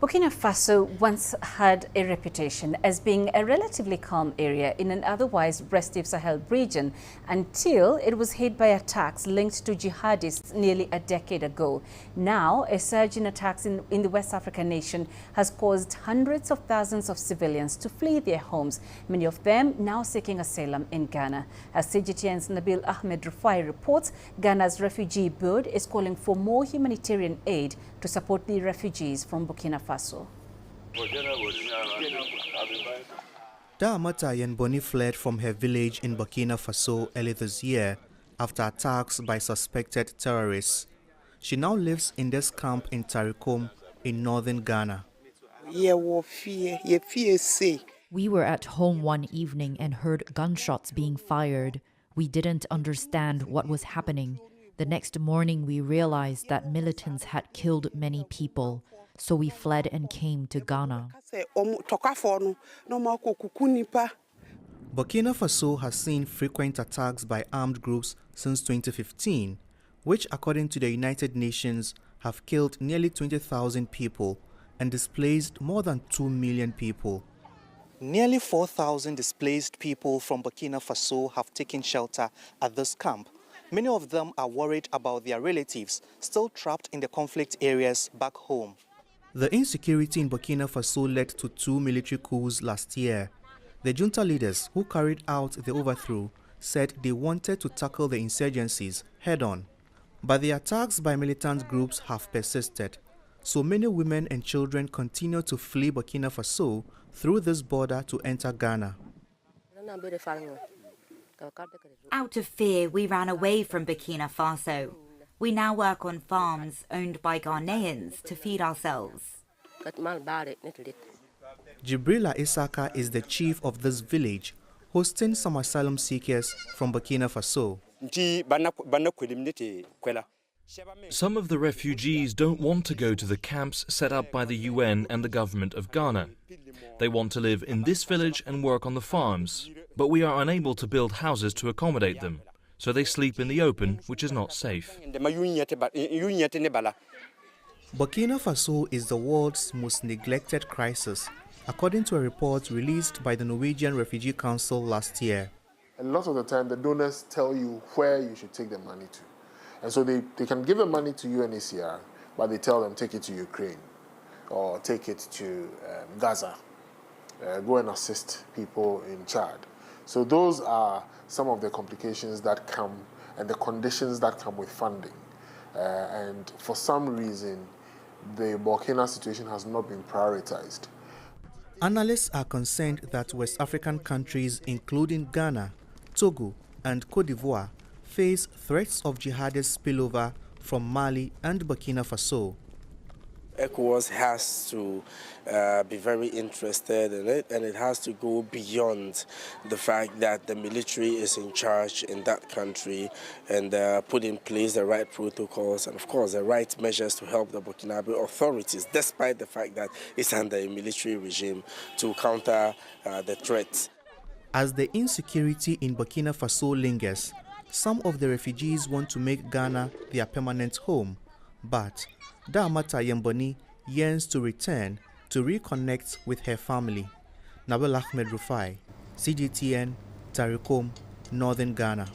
Burkina Faso once had a reputation as being a relatively calm area in an otherwise restive Sahel region until it was hit by attacks linked to jihadists nearly a decade ago. Now, a surge in attacks in the West African nation has caused hundreds of thousands of civilians to flee their homes, many of them now seeking asylum in Ghana. As CGTN's Nabil Ahmed Rufai reports, Ghana's refugee board is calling for more humanitarian aid to support the refugees from Burkina Faso. Daamata Yenboni fled from her village in Burkina Faso early this year after attacks by suspected terrorists. She now lives in this camp in Tarikom in northern Ghana. We were at home one evening and heard gunshots being fired. We didn't understand what was happening. The next morning we realized that militants had killed many people, so we fled and came to Ghana. Burkina Faso has seen frequent attacks by armed groups since 2015, which according to the United Nations have killed nearly 20,000 people and displaced more than 2 million people. Nearly 4,000 displaced people from Burkina Faso have taken shelter at this camp. Many of them are worried about their relatives still trapped in the conflict areas back home. The insecurity in Burkina Faso led to 2 military coups last year. The junta leaders who carried out the overthrow said they wanted to tackle the insurgencies head-on. But the attacks by militant groups have persisted, so many women and children continue to flee Burkina Faso through this border to enter Ghana. Out of fear, we ran away from Burkina Faso. We now work on farms owned by Ghanaians to feed ourselves. Jibrila Isaka is the chief of this village, hosting some asylum seekers from Burkina Faso. Some of the refugees don't want to go to the camps set up by the UN and the government of Ghana. They want to live in this village and work on the farms, but we are unable to build houses to accommodate them, so they sleep in the open, which is not safe. Burkina Faso is the world's most neglected crisis, according to a report released by the Norwegian Refugee Council last year. A lot of the time, the donors tell you where you should take the money to. And so they can give the money to UNHCR, but they tell them take it to Ukraine or take it to Gaza, go and assist people in Chad. So those are some of the complications that come and the conditions that come with funding. And for some reason, the Burkina situation has not been prioritized. Analysts are concerned that West African countries, including Ghana, Togo, and Cote d'Ivoire, face threats of jihadist spillover from Mali and Burkina Faso. ECOWAS has to be very interested in it, and it has to go beyond the fact that the military is in charge in that country and put in place the right protocols and, of course, the right measures to help the Burkinabe authorities, despite the fact that it's under a military regime, to counter the threats. As the insecurity in Burkina Faso lingers, some of the refugees want to make Ghana their permanent home, but Daamata Yenboni yearns to return to reconnect with her family. Nabil Ahmed Rufai, CGTN, Tarikom, Northern Ghana.